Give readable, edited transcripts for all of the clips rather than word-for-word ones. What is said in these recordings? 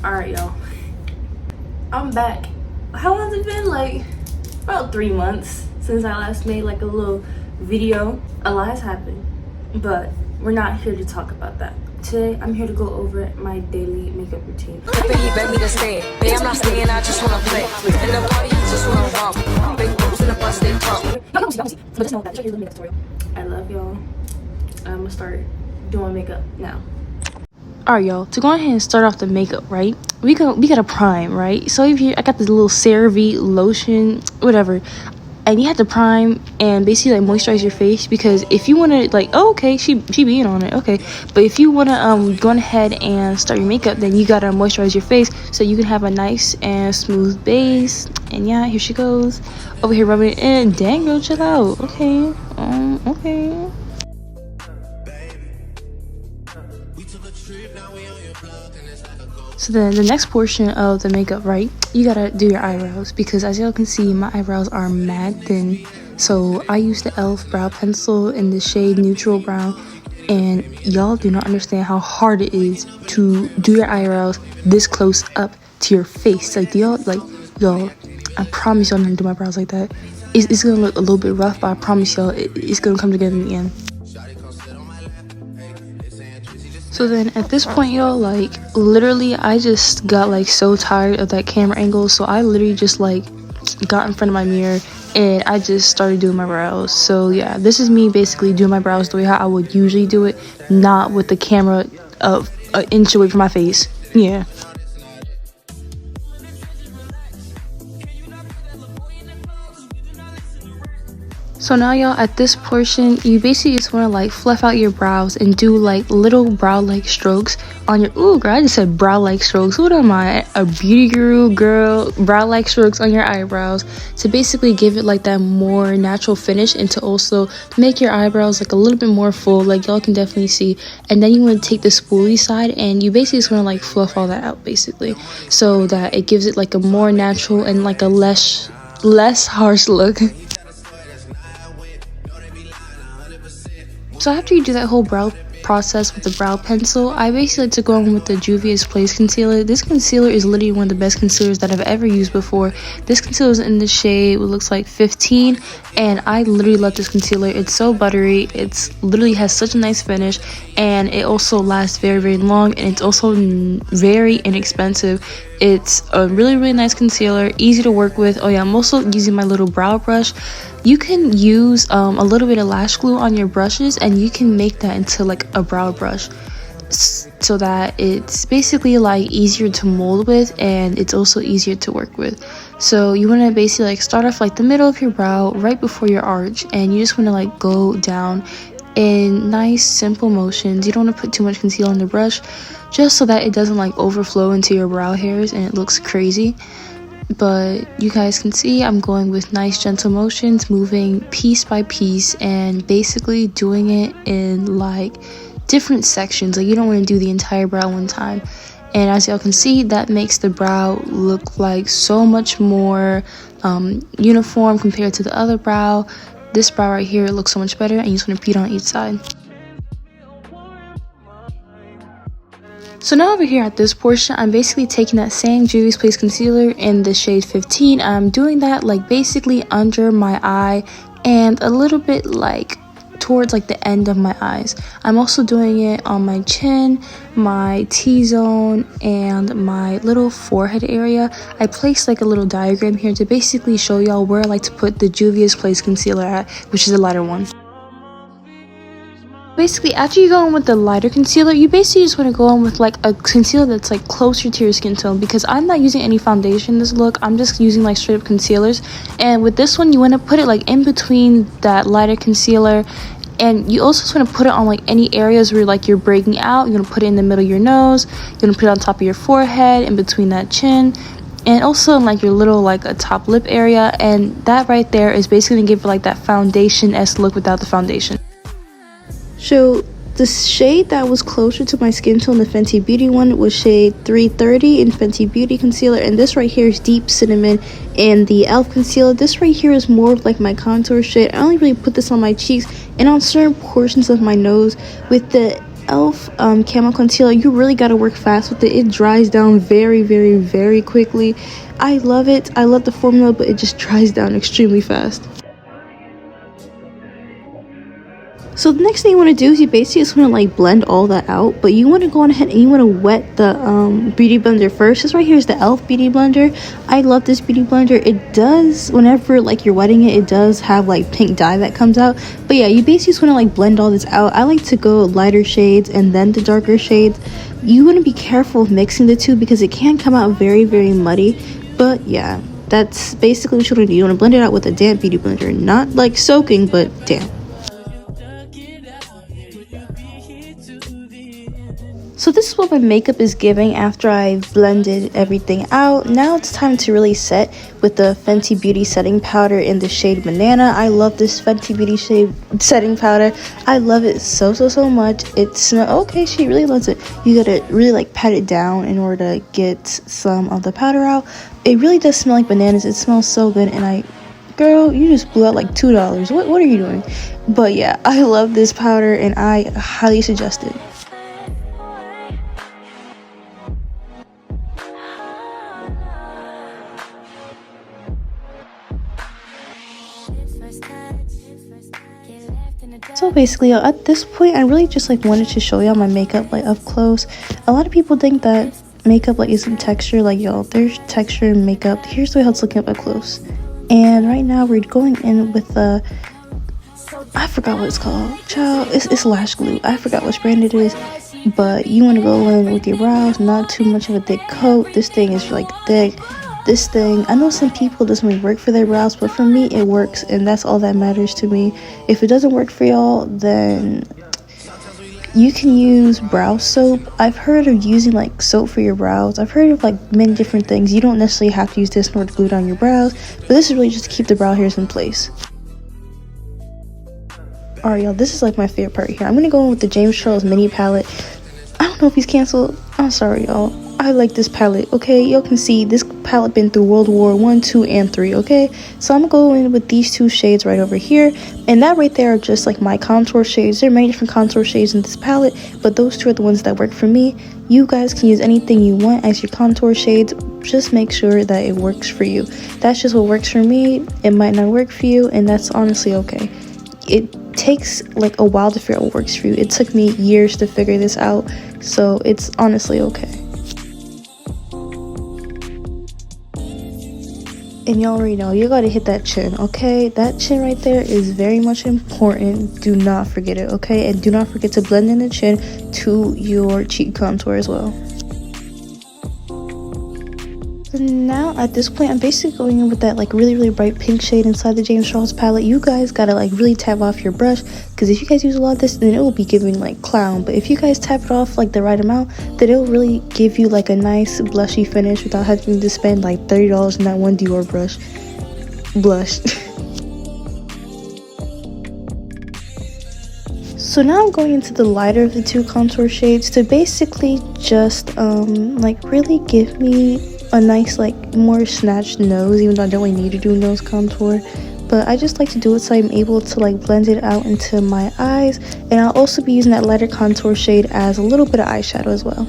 Alright, y'all. I'm back. How long has it been? Like, about 3 months since I last made like a little video. A lot has happened, but we're not here to talk about that. Today, I'm here to go over my daily makeup routine. He begged me to stay. Babe, I'm not staying, I just wanna play. In the party, you just wanna romp. Big boobs in the bus, they talk. But just know that this is a makeup tutorial. I love y'all. I'm gonna start doing makeup now. Alright, y'all, to go ahead and start off the makeup, right? We got a prime, right? So here I got this little CeraVe lotion, whatever. And you have to prime and basically like moisturize your face, because if you want to like, oh, okay, she being on it, okay, but if you want to go ahead and start your makeup, then you gotta moisturize your face so you can have a nice and smooth base. And yeah, here she goes over here rubbing it in. Dang, girl, chill out. Okay, okay. So then the next portion of the makeup, right, you gotta do your eyebrows, because as y'all can see, my eyebrows are mad thin. So I use the e.l.f. brow pencil in the shade neutral brown, and y'all do not understand how hard it is to do your eyebrows this close up to your face. Like, y'all, I promise y'all not to do my brows like that. It's gonna look a little bit rough, but I promise y'all it's gonna come together in the end. So then at this point, y'all, like, literally I just got like so tired of that camera angle, so I literally just like got in front of my mirror and I just started doing my brows. So yeah, this is me basically doing my brows the way how I would usually do it, not with the camera an inch away from my face. Yeah. So now, y'all, at this portion, you basically just want to like fluff out your brows and do like little brow like strokes on your, ooh girl, I just said brow like strokes. What am I, a beauty guru, girl? Brow like strokes on your eyebrows to basically give it like that more natural finish, and to also make your eyebrows like a little bit more full, like y'all can definitely see. And then you want to take the spoolie side and you basically just want to like fluff all that out basically, so that it gives it like a more natural and like a less harsh look. So after you do that whole brow process with the brow pencil, I basically like to go on with the Juvia's Place concealer. This concealer is literally one of the best concealers that I've ever used before. This concealer is in the shade, it looks like 15, and I literally love this concealer. It's so buttery, it's literally has such a nice finish, and it also lasts very, very long, and it's also very inexpensive. It's a really nice concealer, easy to work with. Oh yeah, I'm also using my little brow brush. You can use a little bit of lash glue on your brushes, and you can make that into like a brow brush, so that it's basically like easier to mold with, and it's also easier to work with. So you want to basically like start off like the middle of your brow right before your arch, and you just want to like go down in nice simple motions. You don't want to put too much concealer on the brush, just so that it doesn't like overflow into your brow hairs and it looks crazy. But you guys can see I'm going with nice gentle motions, moving piece by piece, and basically doing it in like different sections. Like, you don't want to do the entire brow one time. And as y'all can see, that makes the brow look like so much more uniform compared to the other brow. This brow right here looks so much better, and you just want to repeat on each side. So now over here at this portion, I'm basically taking that same Juvia's Place concealer in the shade 15. I'm doing that like basically under my eye and a little bit like towards like the end of my eyes. I'm also doing it on my chin, my T-zone, and my little forehead area. I placed like a little diagram here to basically show y'all where I like to put the Juvia's Place concealer at, which is a lighter one. Basically, after you go in with the lighter concealer, you basically just want to go on with like a concealer that's like closer to your skin tone, because I'm not using any foundation in this look. I'm just using like straight up concealers. And with this one, you want to put it like in between that lighter concealer, and you also just want to put it on like any areas where like you're breaking out. You want to put it in the middle of your nose, you want to put it on top of your forehead, in between that chin, and also in like your little like a top lip area. And that right there is basically gonna give it like that foundation-esque look without the foundation. So the shade that was closer to my skin tone, the Fenty Beauty one, was shade 330 in Fenty Beauty concealer, and this right here is Deep Cinnamon in the e.l.f. concealer. This right here is more of like my contour shade. I only really put this on my cheeks and on certain portions of my nose with the e.l.f. Camo Concealer, you really got to work fast with it. It dries down very, very, very quickly. I love it. I love the formula, but it just dries down extremely fast. So the next thing you want to do is you basically just want to like blend all that out, but you want to go on ahead and you want to wet the beauty blender first. This right here is the e.l.f. beauty blender. I love this beauty blender. It does, whenever like you're wetting it, it does have like pink dye that comes out. But yeah, you basically just want to like blend all this out. I like to go lighter shades and then the darker shades. You want to be careful of mixing the two because it can come out very, very muddy. But yeah, that's basically what you want to do. You want to blend it out with a damp beauty blender, not like soaking, but damp. So this is what my makeup is giving after I've blended everything out. Now it's time to really set with the Fenty Beauty setting powder in the shade Banana. I love this Fenty Beauty shade setting powder. I love it so much. It smells okay. She really loves it. You gotta really like pat it down in order to get some of the powder out. It really does smell like bananas. It smells so good, and girl, you just blew out like $2. What are you doing? But yeah, I love this powder and I highly suggest it. So basically at this point I really just like wanted to show y'all my makeup like up close. A lot of people think that makeup like isn't texture. Like, y'all, there's texture in makeup. Here's the way how it's looking up close. And right now we're going in with the I forgot what it's called, child. It's lash glue. I forgot which brand it is, but you want to go in with your brows, not too much of a thick coat. This thing is like thick. This thing, I know some people doesn't really work for their brows, but for me it works, and that's all that matters to me. If it doesn't work for y'all, then you can use brow soap. I've heard of using like soap for your brows. I've heard of like many different things. You don't necessarily have to use this in order to glue down your brows, but this is really just to keep the brow hairs in place. Alright, y'all, this is like my favorite part here. I'm gonna go in with the James Charles mini palette. I don't know if he's canceled. I'm sorry, y'all. I like this palette, okay? Y'all can see this palette been through World War 1, 2, and 3, okay? So I'm going in with these two shades right over here. And that right there are just like my contour shades. There are many different contour shades in this palette, but those two are the ones that work for me. You guys can use anything you want as your contour shades. Just make sure that it works for you. That's just what works for me. It might not work for you, and that's honestly okay. It takes like a while to figure out what works for you. It took me years to figure this out, so it's honestly okay. And y'all already know, you gotta hit that chin, okay? That chin right there is very much important. Do not forget it, okay? And do not forget to blend in the chin to your cheek contour as well. And now at this point, I'm basically going in with that like really bright pink shade inside the James Charles palette. You guys gotta like really tap off your brush, because if you guys use a lot of this, then it will be giving like clown. But if you guys tap it off like the right amount, then it'll really give you like a nice blushy finish without having to spend like $30 on that one Dior blush. So now I'm going into the lighter of the two contour shades to basically just like really give me a nice like more snatched nose, even though I don't really need to do nose contour, but I just like to do it so I'm able to like blend it out into my eyes. And I'll also be using that lighter contour shade as a little bit of eyeshadow as well.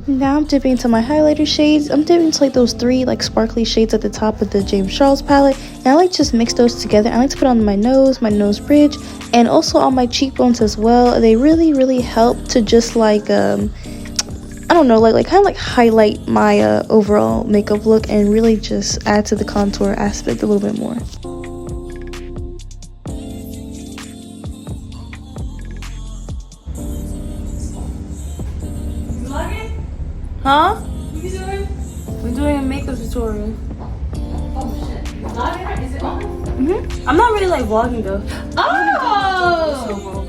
Now I'm dipping into my highlighter shades. I'm dipping into like those three like sparkly shades at the top of the James Charles palette, and I like to just mix those together. I like to put on my nose bridge, and also on my cheekbones as well. They really help to just like I don't know, like kind of like highlight my overall makeup look and really just add to the contour aspect a little bit more. Huh? What are you doing? We're doing a makeup tutorial. Oh shit. You're vlogging? Is it on? I'm not really like vlogging though. Oh!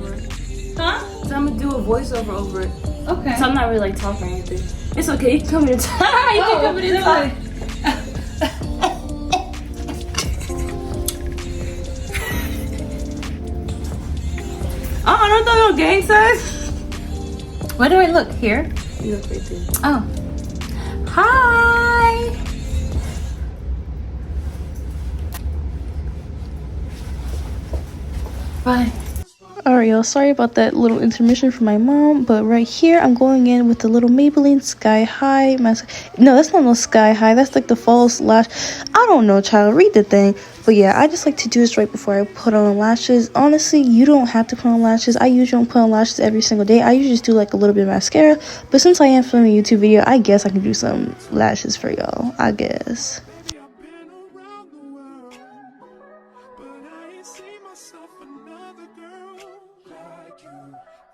Huh? So I'm gonna do a voiceover over it. Okay. So I'm not really like talking or anything. It's okay, you can come here and talk. You can come here and talk. I don't know, gang signs. Where do I look? Here? You look right there. Oh. Hi! Bye. Alright, y'all, sorry about that little intermission from my mom, but right here I'm going in with the little Maybelline Sky High mask. No, that's not no Sky High, that's like the false lash. I don't know, child, read the thing. But yeah, I just like to do this right before I put on lashes. Honestly, you don't have to put on lashes. I usually don't put on lashes every single day. I usually just do like a little bit of mascara, but since I am filming a YouTube video, I guess I can do some lashes for y'all, I guess.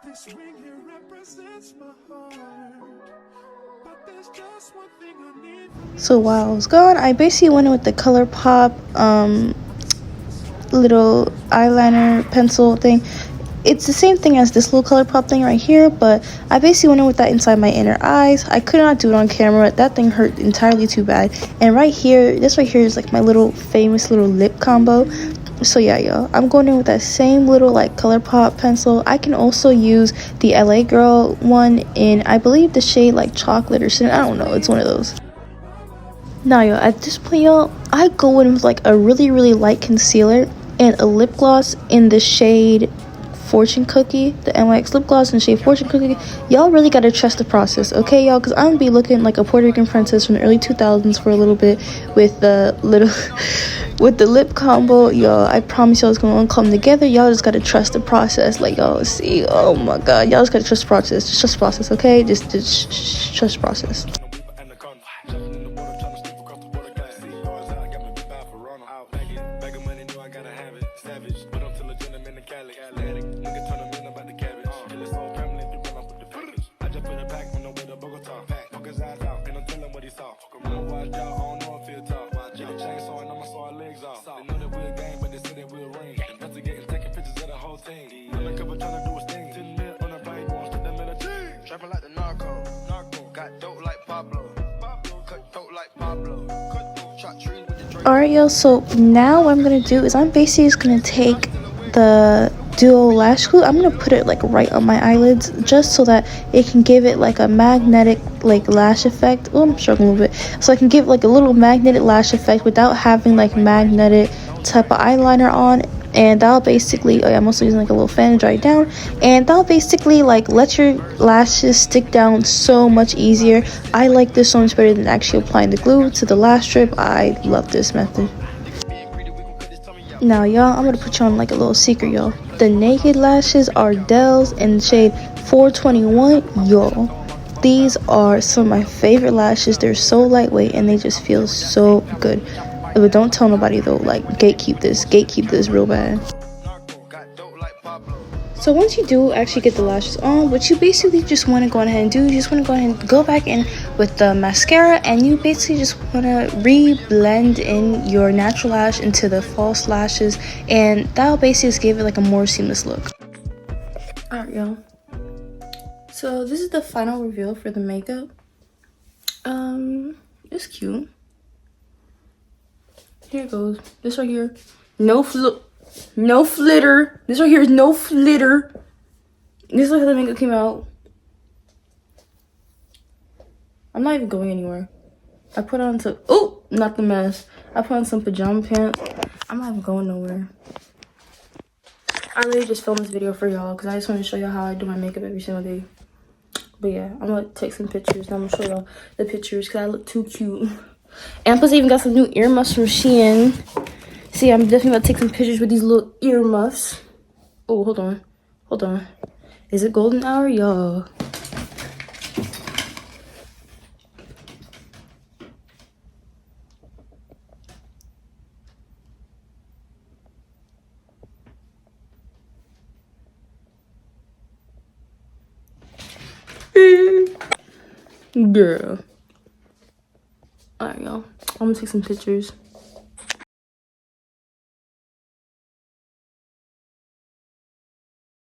This ring here represents my heart, but there's just one thing I need. So while I was gone, I basically went in with the ColourPop little eyeliner pencil thing. It's the same thing as this little ColourPop thing right here, but I basically went in with that inside my inner eyes. I could not do it on camera. That thing hurt entirely too bad. And right here, this right here is like my little famous little lip combo. So yeah, y'all, I'm going in with that same little like ColourPop pencil. I can also use the LA Girl one in, I believe, the shade like chocolate or something. I don't know, it's one of those. Now y'all, at this point, y'all, I go in with like a really light concealer and a lip gloss in the shade Fortune Cookie, the NYX lip gloss in the shade Fortune Cookie. Y'all really gotta trust the process, okay, y'all? Because I'm gonna be looking like a Puerto Rican princess from the early 2000s for a little bit with the little with the lip combo. Y'all, I promise y'all it's gonna come together. Y'all just gotta trust the process. Like, y'all see, oh my god, y'all just gotta trust the process. Just trust the process, okay? Just trust the process. Alright, y'all, so now what I'm gonna do is I'm basically just gonna take the duo lash glue. I'm gonna put it like right on my eyelids just so that it can give it like a magnetic like lash effect. Oh, I'm struggling a little bit. So I can give like a little magnetic lash effect without having like magnetic type of eyeliner on. And that'll basically, I'm also using like a little fan to dry it down, and that'll basically like let your lashes stick down so much easier. I like this so much better than actually applying the glue to the lash strip. I love this method. Now y'all, I'm gonna put you on like a little secret, y'all. The naked lashes are Dell's in shade 421, y'all. These are some of my favorite lashes. They're so lightweight and they just feel so good. But don't tell nobody though, like gatekeep this real bad. So once you do actually get the lashes on, what you basically just want to go ahead and do, you just want to go ahead and go back in with the mascara, and you basically just want to re-blend in your natural lash into the false lashes, and that'll basically just give it like a more seamless look. Alright, y'all. So this is the final reveal for the makeup. It's cute. Here it goes. This right here, no flitter. This right here is no flitter. This is how the makeup came out. I'm not even going anywhere. I put on some, oh, not the mess. I put on some pajama pants. I'm not even going nowhere. I literally just filmed this video for y'all because I just want to show y'all how I do my makeup every single day. But yeah, I'm gonna take some pictures and I'm gonna show y'all the pictures because I look too cute. And plus I even got some new earmuffs from Shein. See, I'm definitely gonna take some pictures with these little earmuffs. Oh, hold on. Is it golden hour? Y'all. Girl. Alright, y'all. I'm gonna take some pictures.